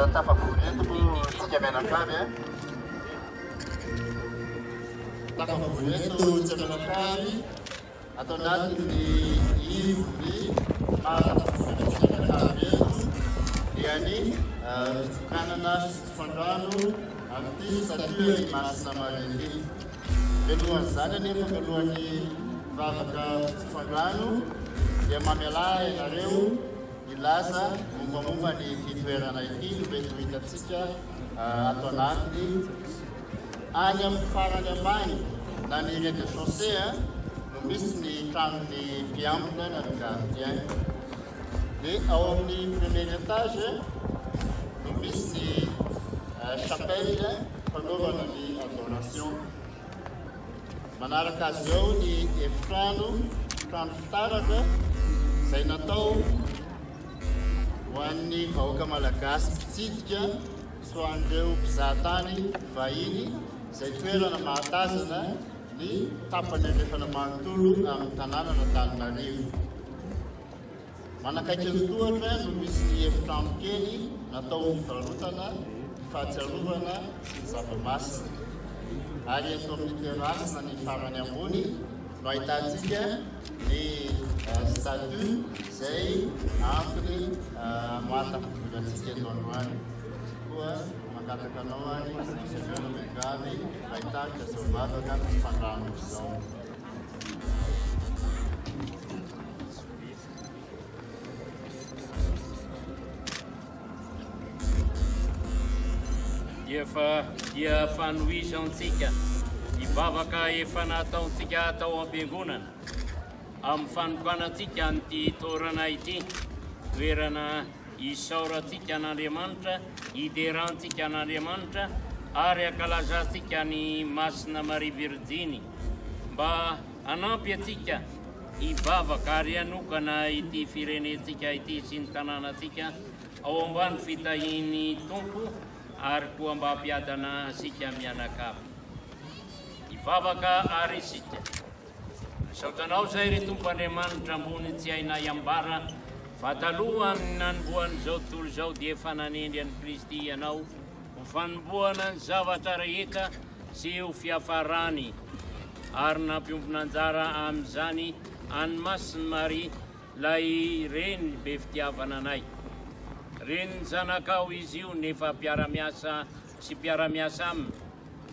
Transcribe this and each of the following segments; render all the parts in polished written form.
Tafavoreto tsika mianakavy a tafavoreto tsy mianakavy atao anatin'ny ivony mahatafavoreto mianakavy eto dia ny fitokanana fifandrano amin'ity satria ny masina mariny velohan'izany anefa velohan'ny vavaka fifandrano dia mamela ianareo ilaza mombamomba ny fitoerana ity no mety ho hitatsika ato anatiny any amin'ny farany ambany na ny rez-de-chaussée no misy ny tranon'ny mpiambina na ny gardien dia ao amin'ny premier étage no misy ny chapelle fanaovana ny adoration manaraka azy eo ny efitrano fitaratra izay natao ho an'ny vahoaka malagasy mpitsidika so andreo mpizahatany vahiny izay toerana mahatazana ny tapany andrefana manontolo amin'ny tanàna n'Antananarivo. Manakaiky ny tohatra no misy ny efitrano kely natao fivarotana, fahatsiarovana sy ny zava-masina. Ary eto amin'ny terasy na ny farany ambony no ahitantsika ny statue izay antony mahatafavorantsika eto androany. Koa makataka anao ary Monseigneur Mengavy ahitaka izao vavaka fandrano izao. Dia fanoisantsika ny vavaka efa nataontsika atao am-piangonana amin'ny fanokanantsika an'ity torana ity toerana isaorantsika an'Andriamanitra, hiderantsika an'Andriamanitra ary ankalazantsika ny Masina Maria Virginy mba hanampy atsika hivavaka ary hanokana ity firenentsika ity sy ny tanànatsika ao ambany fitahian'ny Tompo ary koa mba hampiadana sika mianakavy. Hivavaka ary isika. Saotanao zay ry Tompoandriamanitra ambony tsy hainay ambara fa talohan'ny nanombohan'izao tontolo izao dia efa nanendry an'i Kristy ianao ho fanombohana ny zavatra rehetra sy ho fiafarany ary nampiombona anjara amin'izany any Masina Maria lay reny be fitiavana anay. Reny ny zanakao izy io nefa mpiara-miasa sy mpiara-miasa aminy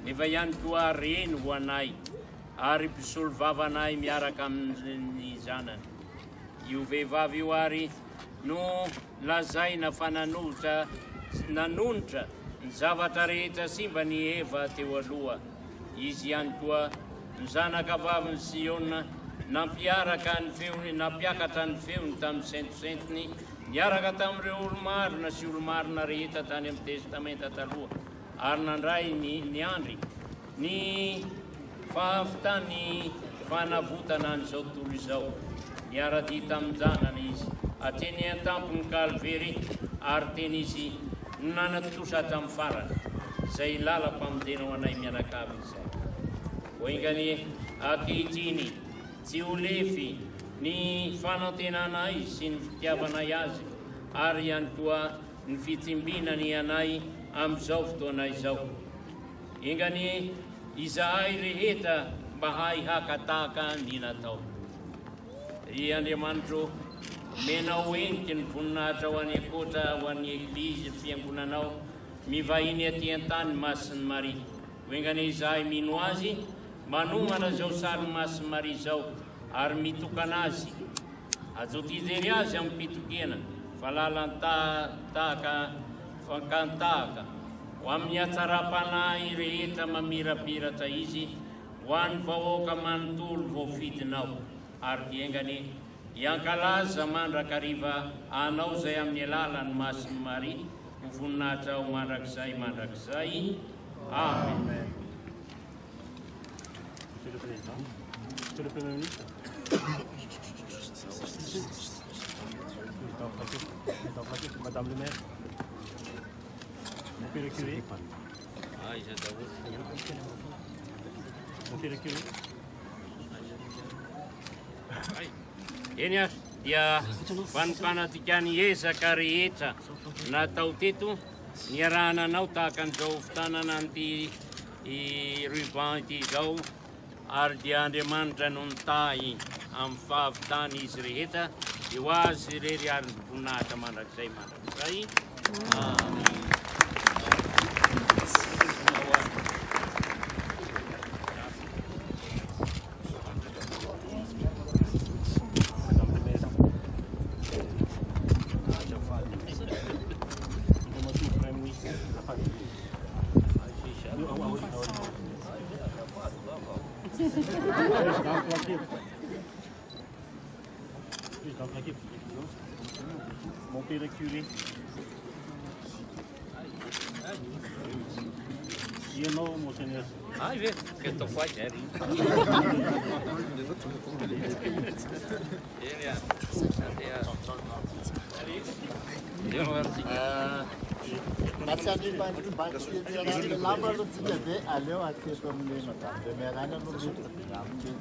nefa ihany koa reny ho anay ary mpisolo vavanay miaraka amin'ny zanany. Io vehivavy io ary no lazaina fa nanonitra ny zavatra rehetra simba ny Eva teo aloha. Izy ihany koa ny zanakavaviny Siona nampiakatra ny feony tamin'ny saintosentiny niaraka tamin'ireo olo-marina sy olo-marina rehetra tany amin'ny testamenta taloha ary nandray ny andry ny fahavitany fanavotana an'izao tontolo izao. Niara-dia tamin'ny zanany izy hatreny an-tampony Kalvery ary teny izy nanatosatra amin'ny farany izay lalam-pamonjena ho anay mianakavy izay. Oingany ankehitriny tsy ho lefy ny fanantenana izy sy ny fitiavanay azy ary ihany koa ny fitsimbinany anay amin'izao fotoana izao. Ingany izahay rehetra mba hay hakatahaka ny natao. I Andriamanitro menao entiky ny voninahitra ho an'ny ankoatra ho an'ny Eglizy fiangonanao mivahiny aty an-tany Masina Maria oengany izahay mino azy manomana zao sary-masy Maria zao ary mitokana azy ajotijery azy amin'ny pitokena fa lalan-tahaka fankantahaka ho amin'ny hatsara-panahy rehetra mamirapiratra izy ho an'ny vahoaka manontolo voafidinao ary diengany iankalaza mandrakariva anao zay amin'ny alalan'ny Masiny Maria ho voninahitra ho mandrakizay amen. Monsieur le Président, Monsieur le Premier ministre, Madame le maire, Monsieur le curé, Monsieur le curé. Eny a dia fanompanantsika ny ezaka rehetra natao teto niarahana anao tahaka an'izao fitanana an'ity ruban ity zao ary dia Andriamanitra no nitahy amin'ny fahavitany izy rehetra dia ho azy rery ary voninahitra mandrakizay. Mon père le curé. Io no, Monseigneur. Ai, vê, que eu tô fazendo. Matsy ny lamba aloha tsika dia aleo ateto amin'ny madame le maire any aloha miditra dia aminy.